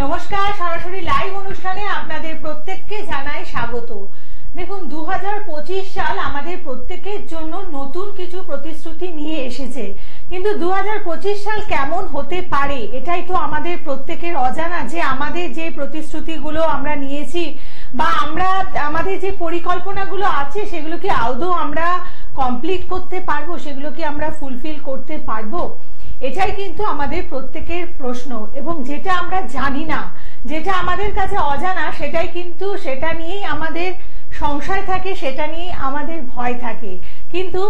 নমস্কার, সরাসরি লাইভ অনুষ্ঠানে আপনাদের প্রত্যেককে জানাই স্বাগত। দেখুন, 2025 সাল আমাদের প্রত্যেকের জন্য নতুন কিছু প্রতিশ্রুতি নিয়ে এসেছে, কিন্তু 2025 সাল কেমন হতে পারে এটাই তো আমাদের প্রত্যেকের অজানা। যে আমাদের যে প্রতিশ্রুতিগুলো আমরা নিয়েছি বা আমাদের যে পরিকল্পনাগুলো আছে সেগুলো কি আদৌ আমরা কমপ্লিট করতে পারবো, সেগুলো কি আমরা ফুলফিল করতে পারবো, এটাই কিন্তু আমাদের প্রত্যেকের প্রশ্ন। এবং যেটা আমরা জানি না, যেটা আমাদের কাছে অজানা, সেটা নিয়েই আমাদের সংশয় থাকে, সেটা নিয়ে আমাদের ভয় থাকে। কিন্তু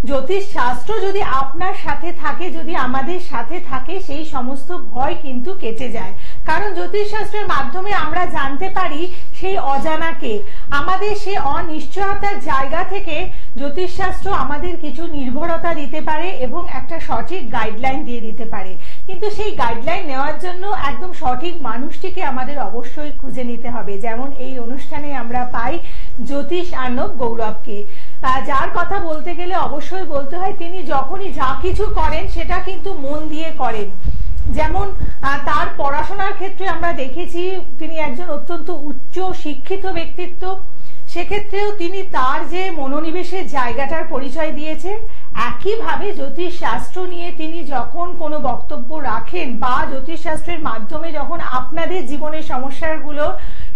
জ্যোতিষ শাস্ত্র যদি আপনার সাথে থাকে, যদি আমাদের সাথে থাকে, সেই সমস্ত ভয় কিন্তু কেটে যায়। কারণ জ্যোতিষ শাস্ত্রের মাধ্যমে আমরা জানতে পারি সেই অজানাকে। আমাদের সেই অনিশ্চয়তার জায়গা থেকে জ্যোতিষ শাস্ত্র আমাদের কিছু নির্ভরতা দিতে পারে এবং একটা সঠিক গাইডলাইন দিয়ে দিতে পারে। কিন্তু সেই গাইডলাইন নেওয়ার জন্য একদম সঠিক মানুষটিকে আমাদের অবশ্যই খুঁজে নিতে হবে। যেমন এই অনুষ্ঠানে আমরা পাই জ্যোতিষ আর্ণব গৌরবকে, যার কথা বলতে গেলে অবশ্যই বলতে হয় তিনি যখনই যা কিছু করেন সেটা কিন্তু মন দিয়ে করেন। যেমন তার পড়াশোনার ক্ষেত্রে আমরা দেখেছি তিনি একজন অত্যন্ত উচ্চ শিক্ষিত ব্যক্তিত্ব। সেক্ষেত্রেও তিনি তার যে মনোনিবেশের জায়গাটার পরিচয় দিয়েছে। একইভাবে জ্যোতিষ শাস্ত্র নিয়ে তিনি যখন কোনো বক্তব্য রাখেন বা জ্যোতিষ শাস্ত্রের মাধ্যমে যখন আপনাদের জীবনের সমস্যাগুলো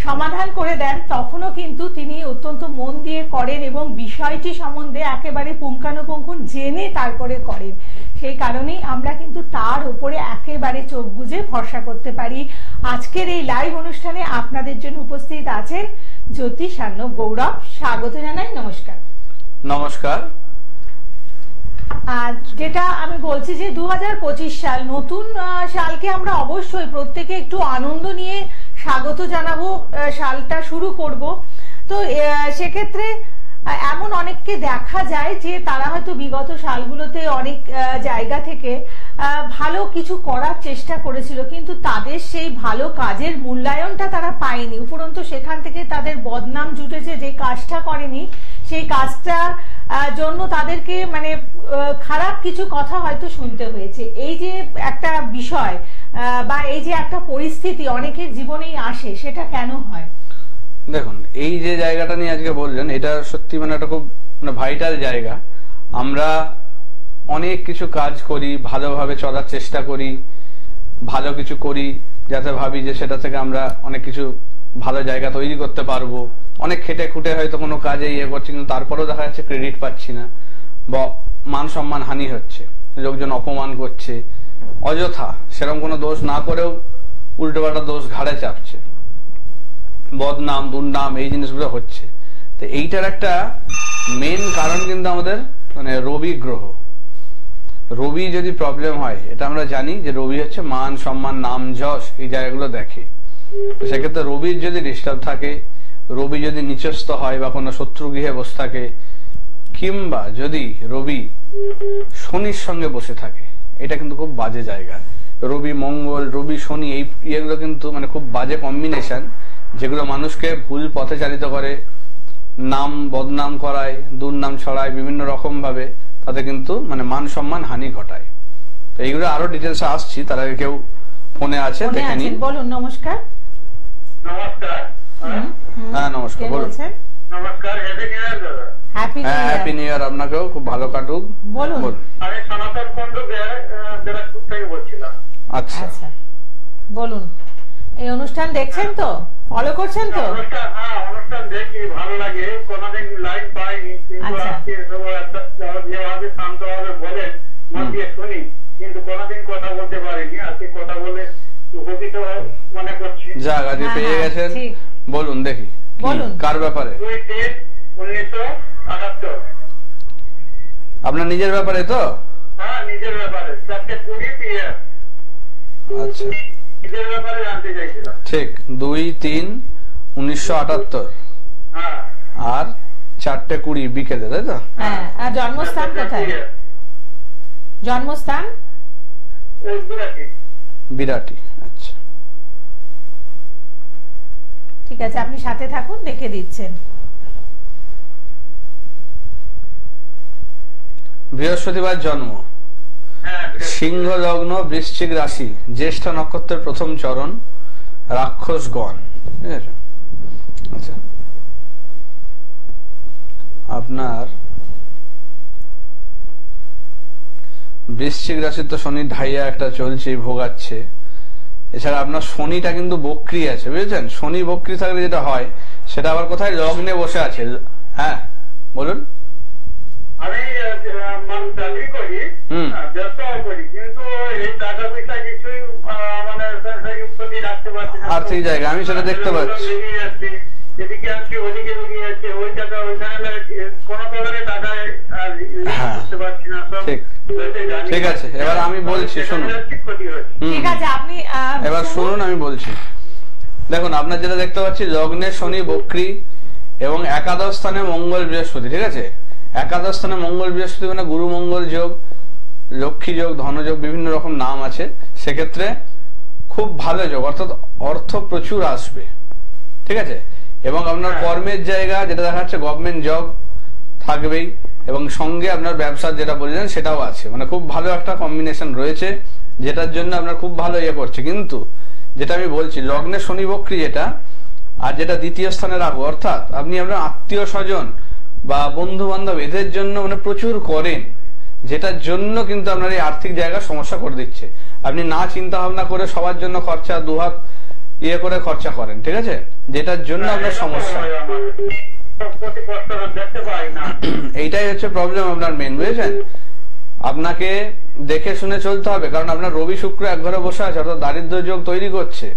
সমাধান করে দেন, তখনও কিন্তু তিনি অত্যন্ত মন দিয়ে করেন এবং বিষয়টি সম্বন্ধে একেবারে পুঙ্খানুপুঙ্খ জেনে তারপরে করেন। সেই কারণেই আমরা কিন্তু তার উপরে একেবারে চোখ বুজে ভরসা করতে পারি। আজকের এই লাইভ অনুষ্ঠানে আপনাদের জন্য উপস্থিত আছেন জ্যোতিষ আর্ণব গৌরব। স্বাগত জানাই। নমস্কার। নমস্কার। যেটা আমি বলছি যে 2025 সাল, নতুন সালকে আমরা অবশ্যই প্রত্যেকে একটু আনন্দ নিয়ে স্বাগত জানাবো, সালটা শুরু করব। তো সেক্ষেত্রে এমন অনেককে দেখা যায় যে তারা হয়তো বিগত সালগুলোতে অনেক জায়গা থেকে ভালো কিছু করার চেষ্টা করেছিল, কিন্তু তাদের সেই ভালো কাজের মূল্যায়নটা তারা পায়নি। উপরন্তু সেখান থেকে তাদের বদনাম জুটেছে। যে কাজটা করেনি সেই কাজটার জন্য তাদেরকে মানে খারাপ কিছু কথা হয়তো শুনতে হয়েছে। এই যে একটা বিষয় বা এই যে একটা পরিস্থিতি অনেকের জীবনেই আসে, সেটা কেন হয়? দেখুন, এই যে জায়গাটা নিয়ে আজকে বললেন, এটা সত্যি মানে একটা খুব ভাইটাল জায়গা। আমরা অনেক কিছু কাজ করি, ভালোভাবে চলার চেষ্টা করি, ভালো কিছু করি, যাতে ভাবি যে সেটা থেকে আমরা অনেক কিছু ভালো জায়গা তৈরি করতে পারবো। অনেক খেটে খুঁটে হয়তো কোনো কাজে ইয়ে করছি, কিন্তু তারপরেও দেখা যাচ্ছে ক্রেডিট পাচ্ছি না বা মান সম্মান হানি হচ্ছে, লোকজন অপমান করছে অযথা, সেরকম কোনো দোষ না করেও উল্টোপাল্টা দোষ ঘাড়ে চাপছে, বদনাম দুর্নাম এই জিনিসগুলো হচ্ছে। তো এইটার একটা মেন কারণ কিন্তু আমাদের মানে রবি গ্রহ। রবি যদি প্রবলেম হয়, এটা আমরা জানি যে রবি হচ্ছে মান সম্মান নাম যশ এই জায়গাগুলো দেখে। তো সেক্ষেত্রে রবির যদি ডিস্টার্ব থাকে, রবি যদি নিচস্থ হয় বা কোনো শত্রু গৃহে বসে থাকে, কিংবা যদি রবি শনির সঙ্গে বসে থাকে, এটা কিন্তু খুব বাজে জায়গা। রবি মঙ্গল, রবি শনি এই ইয়েগুলো কিন্তু মানে খুব বাজে কম্বিনেশন, যেগুলো মানুষকে ভুল পথে চালিত করে, নাম বদনাম করায়, দুর্নাম ছড়ায় বিভিন্ন রকম ভাবে, তাতে কিন্তু মানে মান সম্মান হানি ঘটায়। তো এইগুলো আরো ডিটেলস আসছি, তার আগে কেউ ফোনে আছে দেখে নিন। বলুন। নমস্কার। নমস্কার। হ্যাঁ নমস্কার, বলুন। নমস্কার, হ্যাপি নিউ ইয়ার আপনাকেও, খুব ভালো কাটুক। বলুন। আমি সনাতন কুণ্ডু বেরাজপুর থেকে বলছিলাম। আচ্ছা বলুন। এই অনুষ্ঠান দেখছেন তো, ফলো করছেন তো? অনুষ্ঠান দেখি, ভালো লাগে। কোনদিন লাইভ পাইনি, কিন্তু আজকে যেভাবে শান্তভাবে বলেন মন দিয়ে শুনি, কিন্তু কোনদিন কথা বলতে পারিনি। আজকে কথা বলে উপকৃত মনে করছি। যাক, আজকে পেয়ে গেছেন। বলুন দেখি, বলুন কার ব্যাপারে? 2-3-1978। আপনার নিজের ব্যাপারে তো? হ্যাঁ, নিজের ব্যাপারে। 4:20 PM। আচ্ছা, নিজের ব্যাপারে জানতে চাইছিলাম। ঠিক, 2-3-1978। হ্যাঁ। আর 4:20 বিকেলে, তাই তো? হ্যাঁ। আর জন্মস্থান কোথায়? জন্মস্থান বিরাটি। আচ্ছা, ঠিক আছে, আপনি সাথে থাকুন, দেখে দিচ্ছেন। বৃহস্পতিবার জন্ম, সিংহ লগ্ন, বৃশ্চিক রাশি, জ্যেষ্ঠ নক্ষত্রের প্রথম চরণ, রাক্ষসগণ, ঠিক আছে। আচ্ছা, আপনার বৃশ্চিক রাশির তো শনি ঢাইয়া একটা চলছে, ভোগাচ্ছে। এছাড়া আপনার শনিটা কিন্তু বক্রি আছে, বুঝেছেন। শনি বক্রি থাকলে যেটা হয় সেটা আবার কোথায়, লগ্নে বসে আছে। হ্যাঁ বলুন। আমি চাকরি করি, ব্যবসাও করি, কিন্তু এই টাকা পয়সা কিছুই মানে রাখতে পারছি না। আর্থিক জায়গা আমি সেটা দেখতে পাচ্ছি। এদিকে আসছি, ওদিকে লেগে যাচ্ছে, ওই টাকা ওইখানে কোনো প্রকারে টাকা করতে পারছি না। ঠিক আছে, এবার আমি বলছি শুনুন। ঠিক আছে, আপনি এবার শুনুন, আমি বলছি। দেখুন, আপনার যেটা দেখতে পাচ্ছি, লগ্নে শনি বক্রি এবং একাদশ স্থানে মঙ্গল বৃহস্পতি, ঠিক আছে। একাদশ স্থানে মঙ্গল বৃহস্পতি মানে গুরু মঙ্গল যোগ, লক্ষ্মী যোগ, ধনযোগ, বিভিন্ন রকম নাম আছে। সেক্ষেত্রে খুব ভালো যোগ, অর্থাৎ অর্থ প্রচুর আসবে, ঠিক আছে। এবং আপনার কর্মের জায়গা যেটা দেখা যাচ্ছে, গভর্নমেন্ট জব থাকবেই, এবং সঙ্গে আপনার ব্যবসার যেটা বললেন সেটাও আছে। মানে খুব ভালো একটা কম্বিনেশন রয়েছে, যেটার জন্য আপনার খুব ভালো ইয়ে করছে। কিন্তু যেটা আমি বলছি, লগ্নে শনি বক্রি যেটা, আর যেটা দ্বিতীয় স্থানে রাখবো, অর্থাৎ আপনি আপনার আত্মীয় স্বজন বা বন্ধু বান্ধব এদের জন্য মানে প্রচুর করেন, যেটার জন্য কিন্তু আপনার এই আর্থিক জায়গা সমস্যা করে দিচ্ছে। আপনি না চিন্তা ভাবনা করে সবার জন্য খরচা দুহাত ইয়ে করে খরচা করেন, ঠিক আছে, যেটার জন্য আপনার সমস্যা। এইটাই হচ্ছে প্রবলেম আপনার মেন, বুঝেছেন। আপনাকে দেখে শুনে চলতে হবে, কারণ আপনার রবি শুক্র এক ঘরে বসে আছে, অর্থাৎ দারিদ্র যোগ তৈরি করছে,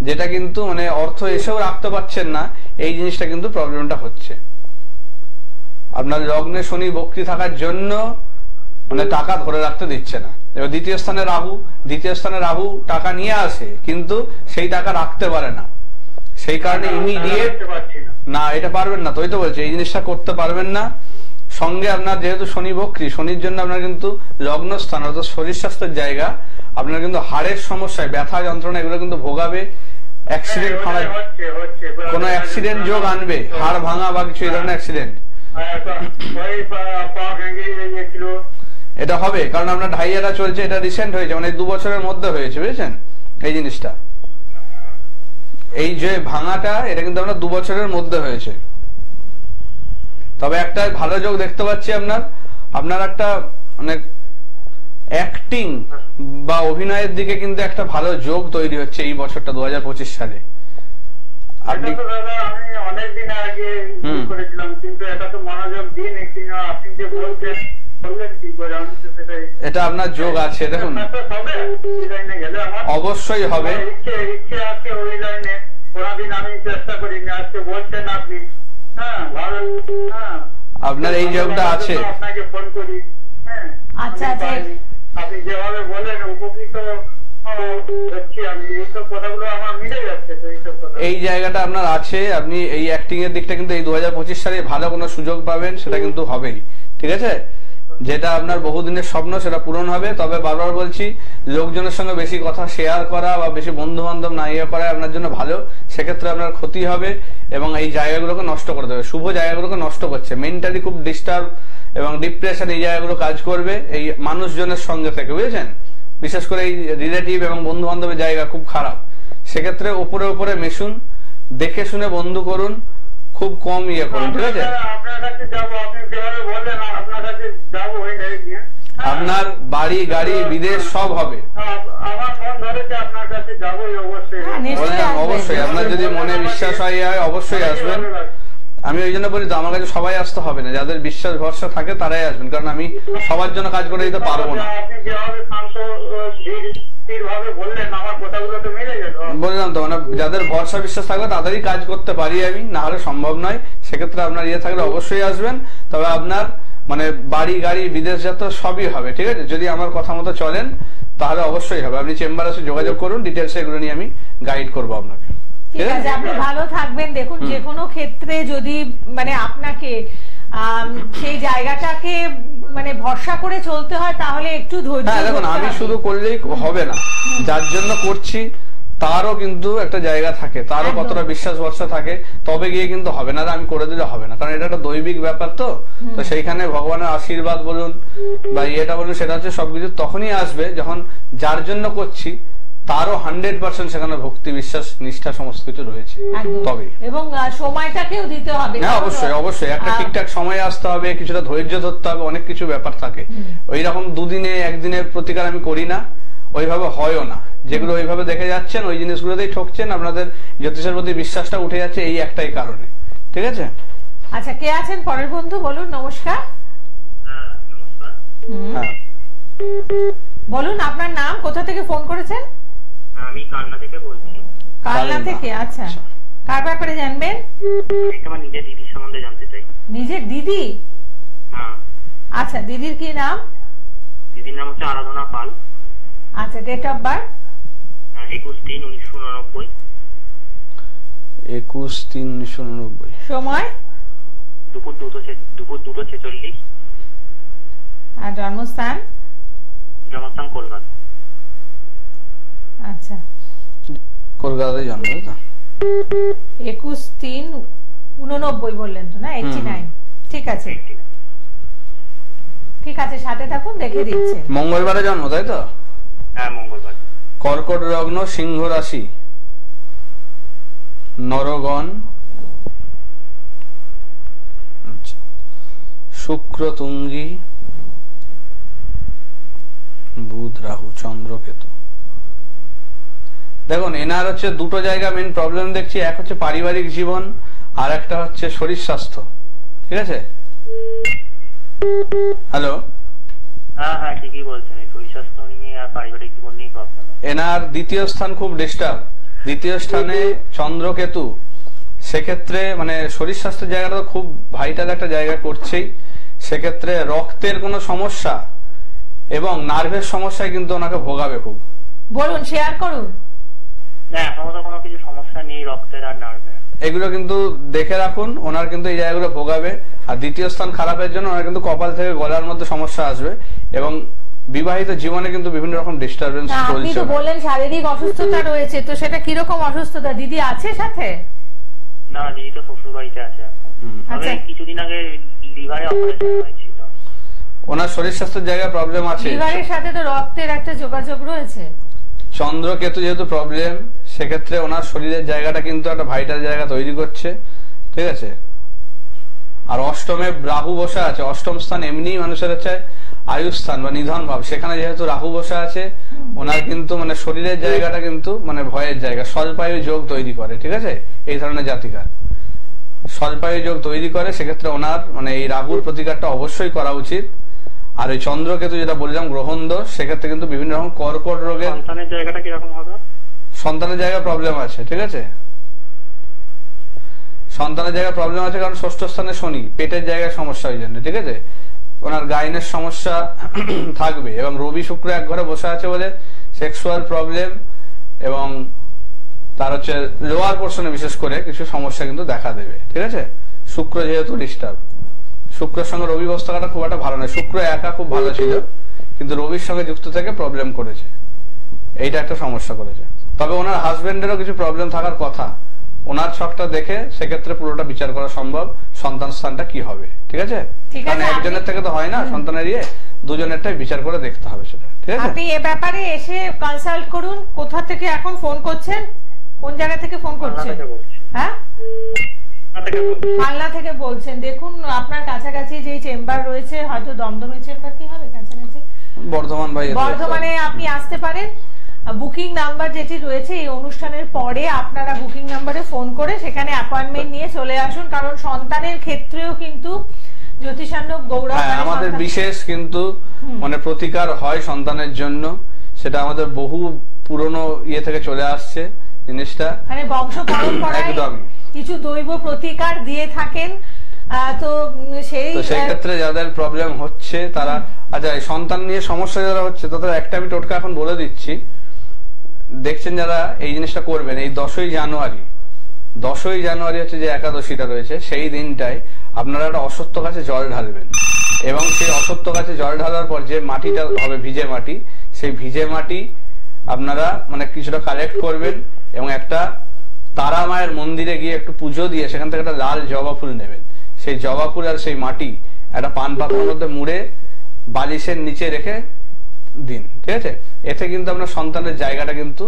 যেটা কিন্তু মানে অর্থ এসেও রাখতে পারছেন না। এই জিনিসটা কিন্তু প্রবলেমটা হচ্ছে। আপনার লগ্নে শনি বক্রি থাকার জন্য মানে টাকা ধরে রাখতে দিচ্ছে না। এবার দ্বিতীয় স্থানে রাহু টাকা নিয়ে আসে, কিন্তু সেই টাকা রাখতে পারে না। সেই কারণে ইমিডিয়েট না, এটা পারবেন না। তো ওই তো বলছে, এই জিনিসটা করতে পারবেন না। সঙ্গে আপনার যেহেতু শনি বক্রি, শনির জন্য আপনার কিন্তু লগ্ন স্থান অর্থাৎ শরীর স্বাস্থ্যের জায়গা, আপনার কিন্তু হাড়ের সমস্যায়, ব্যথা যন্ত্রণা এগুলো কিন্তু ভোগাবে। অ্যাক্সিডেন্ট কোন অ্যাক্সিডেন্ট যোগ আনবে, হাড় ভাঙা বা কিছু এই ধরনের অ্যাক্সিডেন্ট এটা হবে। কারণ আপনার ঢাইয়াটা চলছে, এটা রিসেন্ট হয়েছে, মানে 2 বছরের মধ্যে হয়েছে, বুঝেছেন। এই জিনিসটা, এই যে ভাঙাটা, এটা কিন্তু আপনার 2 বছরের মধ্যে হয়েছে। তবে একটা ভালো যোগ দেখতে পাচ্ছি আপনার একটা অনেক অ্যাক্টিং বা অভিনয়ের দিকে কিন্তু একটা ভালো যোগ তৈরি হচ্ছে এই বছরটা 2025 সালে। আপনি আমি অনেকদিন আগে করেছিলাম, কিন্তু এটা তো মনোযোগ দিন, আপনি যে বলছেন এটা আপনার যোগ আছে। দেখুন, অবশ্যই হবে। ইচ্ছে আছে ওই লাইনে, কোনদিন আমি চেষ্টা করিনি, আজকে বলছেন আপনি। আপনার এই যোগটা আছে। আপনাকে ফোন করি। আচ্ছা আচ্ছা, আপনি যেভাবে বলেন উপকৃত হচ্ছি আমি। এইসব কথাগুলো আমার মিলে যাচ্ছে। এই জায়গাটা আপনার আছে। আপনি এই অ্যাক্টিং এর দিকটা কিন্তু এই 2025 সালে ভালো কোনো সুযোগ পাবেন, সেটা কিন্তু হবেই, ঠিক আছে। যেটা আপনার বহুদিনের স্বপ্ন সেটা পূরণ হবে। তবে বারবার বলছি, লোকজনের সঙ্গে বেশি কথা শেয়ার করা বা বেশি বন্ধু বান্ধব না ইয়ে করা আপনার জন্য ভালো। সেক্ষেত্রে আপনার ক্ষতি হবে এবং এই জায়গাগুলোকে নষ্ট করে দেবে, শুভ জায়গাগুলোকে নষ্ট করছে। মেন্টালি খুব ডিস্টার্ব এবং ডিপ্রেশন এই জায়গাগুলো কাজ করবে এই মানুষজনের সঙ্গে থেকে, বুঝেছেন। বিশেষ করে এই রিলেটিভ এবং বন্ধু বান্ধবের জায়গা খুব খারাপ। সেক্ষেত্রে উপরে উপরে মিশুন, দেখে শুনে বন্ধু করুন, খুব কম ইয়ে করুন, ঠিক আছে। আপনার কাছে যাবো, আপনি যেভাবে বললেন আপনার কাছে যাবো। আপনার বাড়ি গাড়ি বিদেশ সব হবে। আমার মন ধরেছে, আপনার কাছে যাবোই অবশ্যই। অবশ্যই আপনার যদি মনে বিশ্বাস হয় অবশ্যই আসবেন। আমি ওই জন্য বলি তো, আমার কাছে সবাই আসতে হবে না, যাদের বিশ্বাস ভরসা থাকে তারাই আসবেন, কারণ আমি সবার জন্য কাজ করে দিতে পারবো না। আপনি যেভাবে শান্ত স্থিরভাবে বললেন, আমার কথাগুলো তো মিলে গেল। বললাম তো, মানে যাদের ভরসা বিশ্বাস থাকবে তাদেরই কাজ করতে পারি আমি, না হলে সম্ভব নয়। সেক্ষেত্রে আপনার ইয়ে থাকলে অবশ্যই আসবেন। তবে আপনার মানে বাড়ি গাড়ি বিদেশ যাত্রা সবই হবে, ঠিক আছে। যদি আমার কথা মতো চলেন তাহলে অবশ্যই হবে। আপনি চেম্বারে এসে যোগাযোগ করুন, ডিটেলস এগুলো নিয়ে আমি গাইড করবো আপনাকে। ঠিক আছে, আপনি ভালো থাকবেন। দেখুন, যে কোনো ক্ষেত্রে যদি মানে আপনাকে সেই জায়গাটাকে মানে ভরসা করে চলতে হয়, তাহলে একটু ধৈর্য। হ্যাঁ দেখুন, আমি শুধু করলেই হবে না, যার জন্য করছি তারও কিন্তু একটা জায়গা থাকে, তারও কতটা বিশ্বাস ভরসা থাকে, তবে গিয়ে কিন্তু হবে না। আমি করে দিলে হবে না, কারণ এটা একটা দৈবিক ব্যাপার। তো সেইখানে ভগবানের আশীর্বাদ বলুন বা ইয়েটা বলুন, সেটা হচ্ছে সবকিছু তখনই আসবে যখন যার জন্য করছি তারও 100% সেখানে ভক্তি বিশ্বাস নিষ্ঠা সমস্ত কিছু রয়েছে। তবে এবং সময়টাকেও দিতে হবে। হ্যাঁ, অবশ্যই অবশ্যই একটা ঠিকঠাক সময়ে আসতে হবে, কিছুটা ধৈর্য ধরতে হবে, অনেক কিছু ব্যাপার থাকে। ওই রকম দুদিনে একদিনের প্রতিকার আমি করি না, ওইভাবে হয়ও না। যেগুলো ওইভাবে দেখে যাচ্ছেন ওই জিনিসগুলোতেই ঠকছেন, আপনাদের জ্যোতিষের প্রতি বিশ্বাসটা উঠে যাচ্ছে এই একটাই কারণে। ঠিক আছে? আচ্ছা, কে আছেন পরের বন্ধু? বলুন। নমস্কার। হ্যাঁ, বলুন আপনার নাম, কোথা থেকে ফোন করেছেন? আমি কালনা থেকে বলছি। কালনা থেকে? আচ্ছা, কার ব্যাপারে জানবেন? আমার নিজের দিদির সম্বন্ধে জানতে চাই। নিজের দিদি? হ্যাঁ। আচ্ছা, দিদির কি নাম? দিদির নাম হচ্ছে আরাধনা পাল। আচ্ছা, ডেট অফ বার্থ? 21/3/1989। 21/3/1989। সময়? দুপুর 2:46। আর জন্মস্থান? জন্মস্থান কলকাতা। আচ্ছা, কলকাতায় জন্ম, তাই তো? 21/3/89 বললেন তো না? 89। ঠিক আছে, ঠিক আছে, সাথে থাকুন, দেখে দিচ্ছে। মঙ্গলবারে জন্ম, তাই তো? হ্যাঁ, মঙ্গলবার। কর্কট লগ্ন, সিংহ রাশি, নরগণ, শুক্র তুঙ্গী, বুধ রাহু চন্দ্র কেতু। দেখুন, এনার হচ্ছে দুটো জায়গা মেইন প্রবলেম দেখছি। এক হচ্ছে পারিবারিক জীবন, আর একটা হচ্ছে শরীর স্বাস্থ্য। ঠিক আছে? হ্যালো? হ্যাঁ হ্যাঁ, ঠিকই বলছেন। শরীর স্বাস্থ্য নিয়ে আর পারিবারিক জীবন নিয়ে প্রবলেম। এনার দ্বিতীয় স্থান খুব ডিস্টার্ব, দ্বিতীয় স্থানে চন্দ্র কেতু। সেক্ষেত্রে মানে শরীর স্বাস্থ্যের জায়গাটা খুব ভাইটাল একটা জায়গা করছেই। সেক্ষেত্রে রক্তের কোনো সমস্যা এবং নার্ভের সমস্যায় কিন্তু ওনাকে ভোগাবে খুব। বলুন, শেয়ার করুন। না, এখনো তো কোনো কিছু সমস্যা নেই রক্তের আর নার্ভের। এগুলো কিন্তু দেখে রাখুন, ওনার কিন্তু এই জায়গাগুলো ভোগাবে। আর দ্বিতীয় স্থান খারাপের জন্য ওনার কিন্তু কপাল থেকে গলার মধ্যে সমস্যা আসবে এবং বিবাহিত জীবনে কিন্তু বিভিন্ন রকম ডিস্টারবেন্স চলছে। আপনি তো বললেন শারীরিক অসুস্থতা রয়েছে, তো সেটা কি রকম অসুস্থতা? দিদি আছে সাথে? না, দিদি তো শ্বশুর বাড়িতে আছে এখন। আচ্ছা, কিছুদিন আগে লিভারে অপারেশন হয়েছিল। ওনার শরীর স্বাস্থ্যের জায়গায় প্রবলেম আছে। লিভারের সাথে তো রক্তের একটা যোগাযোগ রয়েছে। চন্দ্র কেতু যেহেতু প্রবলেম, সেক্ষেত্রে ওনার শরীরের জায়গাটা কিন্তু একটা ভাইটাল জায়গা তৈরি করছে। ঠিক আছে? আর অষ্টমে রাহু বসে আছে। অষ্টম স্থান এমনি মানুষের হচ্ছে আয়ুস্থান বা নিধন ভাব, সেখানে যেহেতু রাহু বসে আছে, ওনার কিন্তু মানে শরীরের জায়গাটা কিন্তু মানে ভয়ের জায়গা, স্বল্পায়ু যোগ তৈরি করে। ঠিক আছে? এই ধরনের জাতিকার স্বল্পায়ু যোগ তৈরি করে। সেক্ষেত্রে ওনার মানে এই রাহুর প্রতিকারটা অবশ্যই করা উচিত। আর ওই চন্দ্রকেতু যেটা বললাম গ্রহণ দোষ, সেক্ষেত্রে কিন্তু বিভিন্ন রকম কর্কট রোগের। সন্তানের জায়গাটা কিরকম হবে? সন্তানের জায়গায় প্রবলেম আছে। ঠিক আছে? সন্তানের জায়গায় প্রবলেম আছে কারণ ষষ্ঠ স্থানে শনি, পেটের জায়গায় সমস্যা ওই জন্য। ঠিক আছে? ওনার গাইনের সমস্যা থাকবে এবং রবি শুক্র এক ঘরে বসে আছে বলে সেক্সুয়াল প্রবলেম এবং তার হচ্ছে লোয়ার পোর্শনে বিশেষ করে কিছু সমস্যা কিন্তু দেখা দেবে। ঠিক আছে? শুক্র যেহেতু ডিস্টার্ব, শুক্রের সঙ্গে রবি বস থাকাটা খুব একটা ভালো নয়। শুক্র একা খুব ভালো ছিল, কিন্তু রবির সঙ্গে যুক্ত থেকে প্রবলেম করেছে, এইটা একটা সমস্যা করেছে। তবে ওনার হাজবেন্ডেরও কিছু প্রবলেম থাকার কথা, ওনার ছকটা দেখে সেক্ষেত্রে পুরোটা বিচার করা সম্ভব, সন্তান স্থানটা কি হবে। ঠিক আছে? কারণ একজনের থেকে তো হয় না সন্তানের ইয়ে, দুজনেরটাই বিচার করে দেখতে হবে সেটা। ঠিক আছে? আপনি এ ব্যাপারে এসে কনসাল্ট করুন। কোথা থেকে এখন ফোন করছেন? কোন জায়গা থেকে ফোন করছেন? হ্যাঁ, পালনা থেকে বলছেন। দেখুন, আপনার কাছাকাছি যে চেম্বার রয়েছে, হয়তো দমদমের চেম্বার কি হবে কাছাকাছি, বর্ধমান ভাই, বর্ধমানে আপনি আসতে পারেন। বুকিং নাম্বার যেটি রয়েছে এই অনুষ্ঠানের পরে আপনারা বুকিং নাম্বারে ফোন করে সেখানে অ্যাপয়েন্টমেন্ট নিয়ে চলে আসুন। কারণ সন্তানের ক্ষেত্রেও কিন্তু জ্যোতিষান্নক গৌরব আমাদের বিশেষ কিন্তু মানে প্রতিকার হয় সন্তানের জন্য, সেটা আমাদের বহু পুরনো ইয়ে থেকে চলে আসছে জিনিসটা, মানে বংশ পরম্পরায় কিছু দৈব প্রতিকার দিয়ে থাকেন। তো সেই ক্ষেত্রে যাদের প্রবলেম হচ্ছে তারা, আচ্ছা এই সন্তান নিয়ে সমস্যা যারা হচ্ছে তাদের একটা আমি টোটকা এখন বলে দিচ্ছি, দেখছেন যারা এই জিনিসটা করবেন। এই 10ই জানুয়ারি হচ্ছে যে একাদশীটা রয়েছে, সেই দিনটায় আপনারা একটা অশ্বত্থ গাছে জল ঢালবেন এবং সেই অশ্বত্থ গাছে জল ঢালার পর যে মাটিটা হবে ভিজে মাটি, সেই ভিজে মাটি আপনারা মানে কিছুটা কালেক্ট করবেন এবং একটা তারা মায়ের মন্দিরে গিয়ে একটু পুজো দিয়ে সেখান থেকে একটা লাল জবা ফুল নেবেন। সেই জবা ফুল আর সেই মাটি একটা পান পাতার মধ্যে মুড়ে বালিশের নিচে রেখে দিন, ঠিক আছে? এতে কিন্তু আপনার সন্তানের জায়গাটা কিন্তু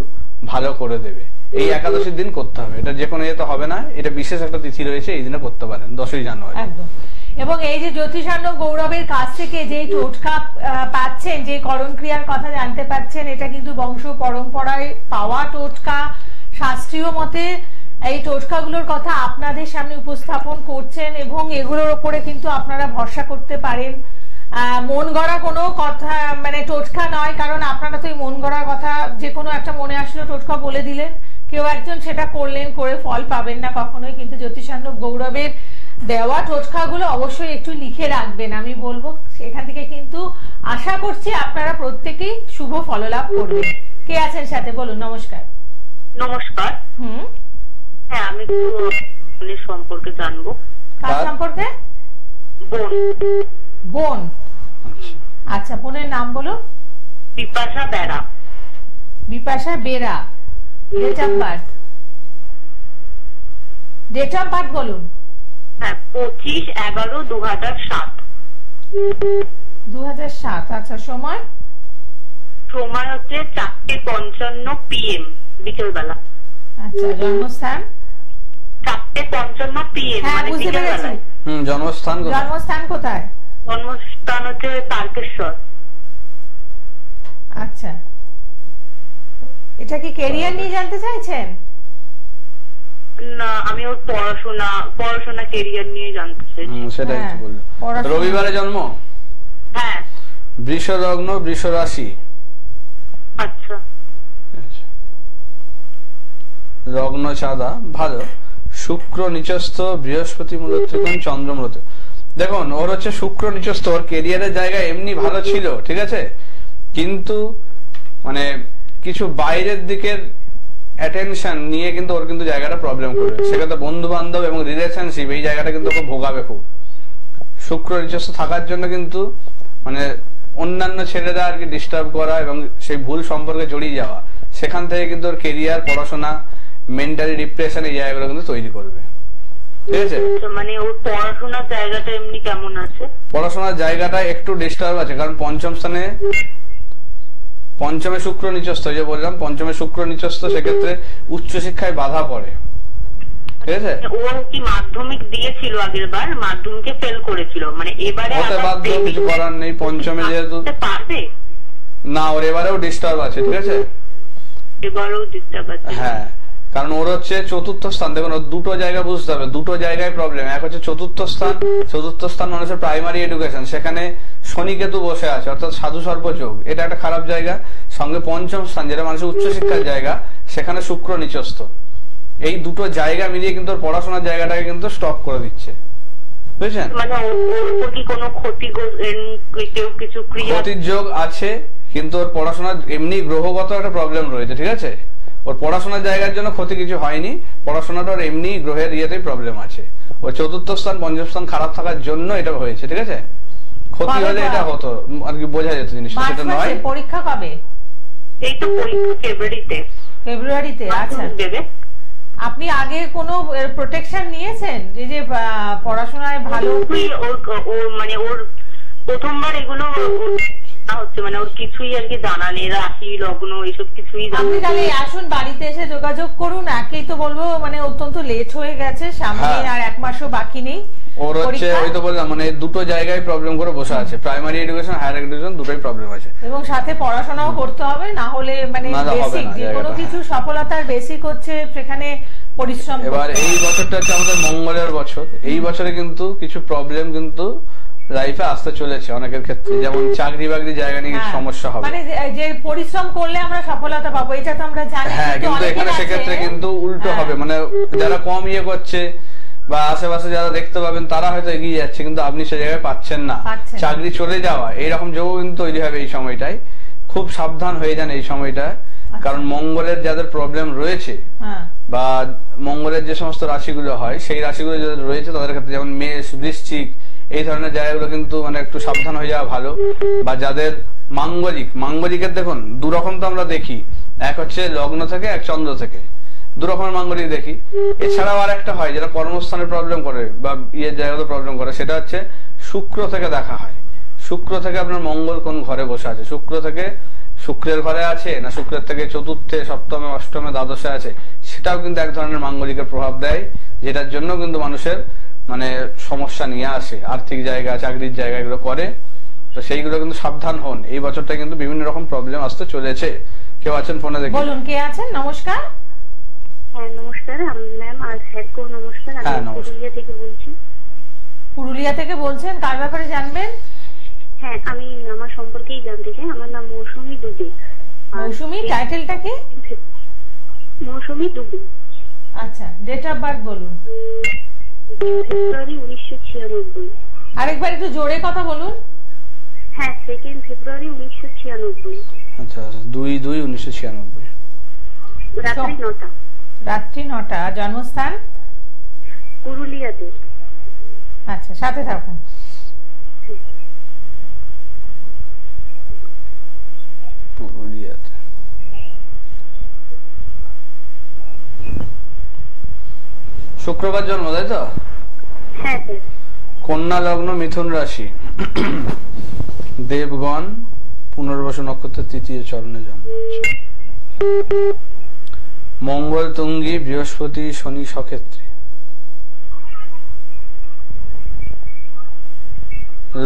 ভালো করে দেবে। এই একাদশীর দিন করতে হবে, এটা যে কোনো ইয়েতে হবে না, এটা বিশেষ একটা তিথি রয়েছে, এই দিনে করতে পারেন 10ই জানুয়ারি। একদম। এবং এই যে জ্যোতিষার্ণব গৌরবের কাছ থেকে যে টোটকা পাচ্ছেন, যে করণ ক্রিয়ার কথা জানতে পাচ্ছেন, এটা কিন্তু বংশ পরম্পরায় পাওয়া টোটকা। শাস্ত্রীয় মতে এই টোটকাগুলোর কথা আপনাদের সামনে উপস্থাপন করছেন এবং এগুলোর উপরে কিন্তু আপনারা ভরসা করতে পারেন। মন গড়া কোনো কথা মানে টোটকা নয়, কারণ আপনারা তো এই মন গড়ার কথা যে কোনো একটা মনে আসলো টোটকা বলে দিলেন, কেউ একজন সেটা করলেন, করে ফল পাবেন না কখনোই। কিন্তু জ্যোতিষার্ণব গৌরবের দেওয়া টোটকাগুলো অবশ্যই একটু লিখে রাখবেন, আমি বলবো। সেখান থেকে কিন্তু আশা করছি আপনারা প্রত্যেকেই শুভ ফললাভ করবেন। কে আছেন সাথে, বলুন। নমস্কার। নমস্কার। হ্যাঁ, আমি একটু বোনের সম্পর্কে জানবো। কার সম্পর্কে? বোন। বোন, আচ্ছা। বোনের নাম বলো। Bipasha Bera. Bipasha Bera. Date of birth? Date of birth বলুন। হ্যাঁ, 25/11/2007। 2007। আচ্ছা, সময়? সময় হচ্ছে 4:55 PM বিকেলবেলা। আচ্ছা, জন্মস্থান? 4:55 PM হ্যাঁ, মানে বুঝতে পেরেছি। জন্মস্থান কোথায়? জন্মস্থান কোথায়? জন্মস্থান হচ্ছে তারকেশ্বর। আচ্ছা, এটা কি ক্যারিয়ার নিয়ে জানতে চাইছেন? না, আমি ওর পড়াশোনা ক্যারিয়ার নিয়ে জানতে চাইছি। সেটাই তো বললো। রবিবারে জন্ম? হ্যাঁ। বৃষ লগ্ন, বৃষ রাশি। আচ্ছা। লগ্ন চাঁদা, ভালো। শুক্র নিচস্থ, বৃহস্পতি মূল ত্রিকোণ, চন্দ্র মূল। দেখুন, ওর হচ্ছে শুক্র নিচস্থ, ওর কেরিয়ারের জায়গা এমনি ভালো ছিল, ঠিক আছে, কিন্তু মানে কিছু বাইরের দিকের অ্যাটেনশন নিয়ে কিন্তু ওর কিন্তু জায়গাটা প্রবলেম করবে। সেক্ষেত্রে বন্ধু বান্ধব এবং রিলেশনশিপ এই জায়গাটা কিন্তু ওকে ভোগাবে খুব। শুক্র নিচস্থ থাকার জন্য কিন্তু মানে অন্যান্য ছেলেরা আর কি ডিস্টার্ব করা এবং সেই ভুল সম্পর্কে জড়িয়ে যাওয়া, সেখান থেকে কিন্তু ওর কেরিয়ার, পড়াশোনা, মেন্টালি ডিপ্রেশন এই জায়গাগুলো কিন্তু তৈরি করবে, ঠিক আছে? মানে ওর পড়াশোনার জায়গাটা এমনি কেমন আছে? পড়াশোনার জায়গাটা একটু ডিস্টার্ব আছে, কারণ পঞ্চম স্থানে, পঞ্চমে শুক্র নিচস্থ, যে বললাম পঞ্চমে শুক্র নিচস্থ, সেক্ষেত্রে উচ্চশিক্ষায় বাধা পড়ে, ঠিক আছে? ও কি মাধ্যমিক দিয়েছিল আগের বার, মাধ্যমিকে ফেল করেছিল, মানে এবারে হতে বাধ্য, কিছু করার নেই। পঞ্চমে যেহেতু পারবে না, ওর এবারেও ডিস্টার্ব আছে, ঠিক আছে? এবারেও ডিস্টার্ব আছে। হ্যাঁ, কারণ ওর হচ্ছে চতুর্থ স্থান। দেখুন, ওর দুটো জায়গা বুঝতে হবে, দুটো জায়গায় প্রবলেম। এক হচ্ছে চতুর্থ স্থান, চতুর্থ স্থান মানুষের প্রাইমারি এডুকেশন, সেখানে শনি কেতু বসে আছে, অর্থাৎ সাধু সর্পযোগ, এটা একটা খারাপ জায়গা। সঙ্গে পঞ্চম স্থান, যেটা মানুষের উচ্চশিক্ষার জায়গা, সেখানে শুক্র নিচস্থ। এই দুটো জায়গা মিলিয়ে কিন্তু ওর পড়াশোনার জায়গাটাকে কিন্তু স্টপ করে দিচ্ছে, বুঝছেন? মানে ওর কি কোনো ক্ষতির যোগ আছে, কিন্তু ওর পড়াশোনার এমনি গ্রহগত একটা প্রবলেম রয়েছে, ঠিক আছে? ওর পড়াশোনার জায়গার জন্য ক্ষতি কিছু হয়নি, পড়াশোনাটা ওর এমনি গ্রহের ইয়েতেই প্রবলেম আছে। ওর চতুর্থ স্থান, পঞ্চম স্থান খারাপ থাকার জন্য এটা হয়েছে, ঠিক আছে? ক্ষতি হলে এটা হতো আর কি, বোঝা যেত জিনিসটা, সেটা নয়। পরীক্ষা কবে? এই তো পরীক্ষা ফেব্রুয়ারিতে। আচ্ছা, আপনি আগে কোনো প্রোটেকশন নিয়েছেন এই যে পড়াশোনায় ভালো? মানে ওর প্রথমবার এগুলো হচ্ছে, মানে ওর কিছুই আর কি জানা নেই, রাশি লগ্ন এইসব কিছুই। আপনি তাহলে আসুন, বাড়িতে এসে যোগাযোগ করুন। একেই তো বলবো মানে অত্যন্ত লেট হয়ে গেছে, সামনে আর 1 মাসও বাকি নেই। ওর হচ্ছে ওই তো বললাম, মানে দুটো জায়গায় প্রবলেম করে বসে আছে, প্রাইমারি এডুকেশন, হায়ার এডুকেশন, দুটোই প্রবলেম আছে। এবং সাথে পড়াশোনাও করতে হবে, না হলে মানে বেসিক যে কোনো কিছু সফলতার বেসিক হচ্ছে সেখানে পরিশ্রম। এবার এই বছরটা হচ্ছে আমাদের মঙ্গলের বছর, এই বছরে কিন্তু কিছু প্রবলেম কিন্তু লাইফে আসতে চলেছে অনেকের ক্ষেত্রে, যেমন চাকরি বাকরি জায়গা নিয়ে কিছু সমস্যা হবে, মানে যে পরিশ্রম করলে আমরা সফলতা পাবো এটা তো আমরা জানি। হ্যাঁ, কিন্তু এখানে সেক্ষেত্রে কিন্তু উল্টো হবে, মানে যারা কম ইয়ে করছে বা আশেপাশে যারা দেখতে পাবেন তারা হয়তো এগিয়ে যাচ্ছে, কিন্তু আপনি সে জায়গায় পাচ্ছেন না, চাকরি চলে যাওয়া, এইরকম যোগ কিন্তু তৈরি হবে এই সময়টায়। খুব সাবধান হয়ে যান এই সময়টা, কারণ মঙ্গলের যাদের প্রবলেম রয়েছে বা মঙ্গলের যে সমস্ত রাশিগুলো হয়, সেই রাশিগুলো যাদের রয়েছে তাদের ক্ষেত্রে, যেমন মেষ, বৃশ্চিক, এই ধরনের জায়গাগুলো কিন্তু মানে একটু সাবধান হয়ে যাওয়া ভালো। বা যাদের মাঙ্গলিকের দেখুন দুরকম তো আমরা দেখি, এক হচ্ছে লগ্ন থেকে, এক চন্দ্র থেকে, দুরকমের মাঙ্গলিক দেখি। এছাড়াও আর একটা হয় যেটা কর্মস্থানে প্রবলেম করে বা ইয়ের জায়গাতে প্রবলেম করে, সেটা হচ্ছে শুক্র থেকে দেখা হয়। শুক্র থেকে আপনার মঙ্গল কোন ঘরে বসে আছে, শুক্র থেকে শুক্রের ঘরে আছে না শুক্রের থেকে চতুর্থে, সপ্তমে, অষ্টমে, দ্বাদশে আছে, সেটাও কিন্তু এক ধরনের মাঙ্গলিকের প্রভাব দেয়, যেটার জন্য কিন্তু মানুষের মানে সমস্যা নিয়ে আসে, আর্থিক জায়গা, চাকরির জায়গা এগুলো করে। তো সেইগুলো কিন্তু সাবধান হন, এই বছরটা কিন্তু বিভিন্ন রকম প্রবলেম আসতে চলেছে। কেউ আছেন ফোনে, দেখি বলুন কে আছেন। নমস্কার। হ্যাঁ নমস্কার ম্যাম, আর স্যারকেও নমস্কার। হ্যাঁ, আমি নমস্কার। পুরুলিয়া থেকে বলছি। পুরুলিয়া থেকে বলছেন, কার ব্যাপারে জানবেন? হ্যাঁ আমি আমার সম্পর্কেই জানতে চাই। আমার নাম মৌসুমী দুবে। মৌসুমী, টাইটেলটা কি? মৌসুমী দুবে। আচ্ছা, ডেট অফ বার্থ বলুন। ফেব্রুয়ারি 1996। আরেকবার একটু জোরে কথা বলুন। হ্যাঁ 2 ফেব্রুয়ারি 1996। আচ্ছা, 2/2/1996। রাত্রি 9টা। রাত্রি 9টা। জন্মস্থান? পুরুলিয়াতে। আচ্ছা, সাথে থাকুন। পুরুলিয়াতে। শুক্রবার জন্ম, তাই তো? হ্যাঁ স্যার। কন্যা লগ্ন, মিথুন রাশি, দেবগণ, পুনর্বসু নক্ষত্রের 3য় চরণে জন্ম। মঙ্গল তুঙ্গি, বৃহস্পতি, শনি সক্ষেত্রে।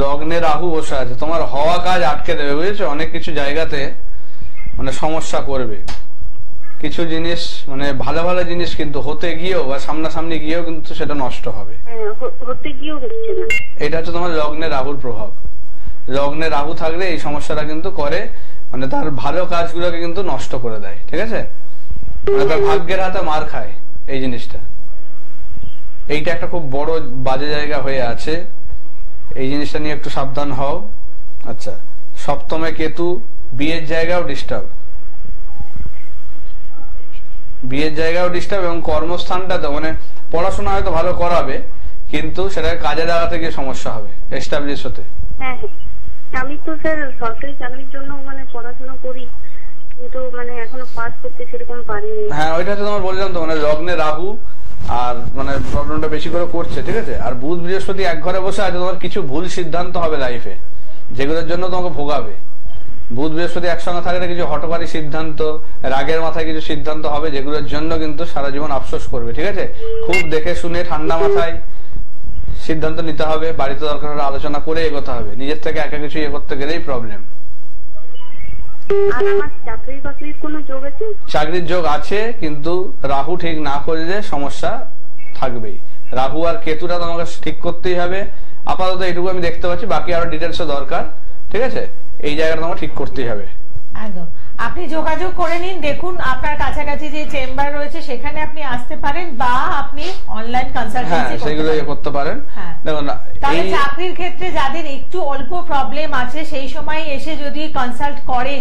লগ্নে রাহু বসে আছে, তোমার হওয়া কাজ আটকে দেবে, বুঝেছো? অনেক কিছু জায়গাতে মানে সমস্যা করবে, কিছু জিনিস মানে ভালো ভালো জিনিস কিন্তু হতে গিয়েও বা সামনাসামনি গিয়েও কিন্তু সেটা নষ্ট হবে। হতে গিয়েও হচ্ছে না। এটা হচ্ছে তোমার লগ্নে রাহুর প্রভাব। লগ্নে রাহু থাকলে এই সমস্যাটা কিন্তু করে, মানে তার ভালো কাজগুলোকে কিন্তু নষ্ট করে দেয়, ঠিক আছে? মানে তার ভাগ্যের হাতে মার খায় এই জিনিসটা। এইটা একটা খুব বড় বাজে জায়গা হয়ে আছে, এই জিনিসটা নিয়ে একটু সাবধান হও। আচ্ছা, সপ্তমে কেতু, বিয়ের জায়গাও ডিস্টার্ব, বিয়ের জায়গাও ডিস্টার্ব এবং কর্মস্থানটা তো মানে পড়াশোনা হয়তো ভালো করাবে কিন্তু সেটা কাজে লাগাতে গিয়ে সমস্যা হবে, এস্টাবলিশ হতে। হ্যাঁ হ্যাঁ, আমি তো স্যার সরকারি চাকরির জন্য মানে পড়াশোনা করি, কিন্তু মানে এখনো পাস করতে সেরকম পারিনি। হ্যাঁ, ওইটা হচ্ছে তোমার বললাম তো, মানে লগ্নে রাহু আর মানে প্রবলেমটা বেশি করে করছে, ঠিক আছে? আর বুধ বৃহস্পতি এক ঘরে বসে আছে, তোমার কিছু ভুল সিদ্ধান্ত হবে লাইফে, যেগুলোর জন্য তোমাকে ভোগাবে। বুধ বৃহস্পতি একসঙ্গে থাকলে কিছু হঠকারী সিদ্ধান্ত, রাগের মাথায় কিছু সিদ্ধান্ত হবে, যেগুলোর জন্য কিন্তু সারা জীবন আফসোস করবে, ঠিক আছে? খুব দেখে শুনে ঠান্ডা মাথায় সিদ্ধান্ত নিতে হবে, বাড়িতে দরকার হলে আলোচনা করে এগোতে হবে, নিজের থেকে একা কিছু ইয়ে করতে গেলেই প্রবলেম। আর আমার চাকরির কোনো যোগ আছে? চাকরির যোগ আছে, কিন্তু রাহু ঠিক না করলে সমস্যা থাকবেই। রাহু আর কেতুটা তোমাকে ঠিক করতেই হবে। আপাতত এইটুকু আমি দেখতে পাচ্ছি, বাকি আরো ডিটেলস দরকার, ঠিক আছে? এই জায়গাটা তোমাকে ঠিক করতেই হবে। একদম, আপনি যোগাযোগ করে নিন, দেখুন আপনার কাছাকাছি যে চেম্বার রয়েছে সেখানে আপনি আসতে পারেন, বা আপনি অনলাইন কনসালটেন্সি সেগুলো করতে পারেন। দেখুন, তাহলে চাকরির ক্ষেত্রে যাদের একটু অল্প প্রবলেম আছে সেই সময় এসে যদি কনসাল্ট করে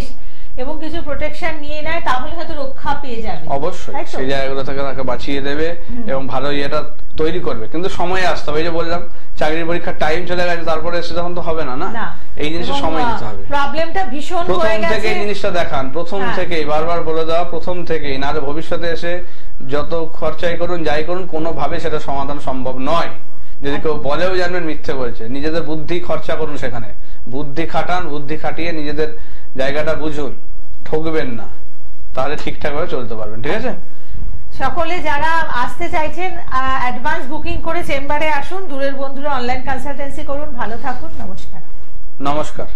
এবং কিছু প্রোটেকশন নিয়ে নেয় তাহলে হয়তো রক্ষা পেয়ে যাবে। অবশ্যই সেই জায়গাগুলো থেকে তাকে বাঁচিয়ে দেবে এবং ভালো ইয়েটা তৈরি করবে, কিন্তু সময়ে আসতে হবে। এই যে বললাম চাকরির পরীক্ষার টাইম চলে গেছে, তারপরে এসে তখন তো হবে না, না? এই জিনিসটা সময় দিতে হবে। প্রবলেমটা ভীষণ হয়ে গেছে, প্রথম থেকে জিনিসটা দেখান, প্রথম থেকেই বারবার বলে দেওয়া, প্রথম থেকেই, নাহলে ভবিষ্যতে এসে যত খরচাই করুন যাই করুন কোনোভাবে সেটা সমাধান সম্ভব নয়। যদি কেউ বলেও জানবেন মিথ্যে বলছে, নিজেদের বুদ্ধি খরচা করুন, সেখানে বুদ্ধি খাটান, বুদ্ধি খাটিয়ে নিজেদের জায়গাটা বুঝুন, ঠকবেন না, তাহলে ঠিকঠাক ভাবে চলতে পারবেন, ঠিক আছে? সকলে যারা আসতে চাইছেন অ্যাডভান্স বুকিং করে চেম্বারে আসুন, দূরের বন্ধুরা অনলাইন কনসালটেন্সি করুন। ভালো থাকুন, নমস্কার। নমস্কার।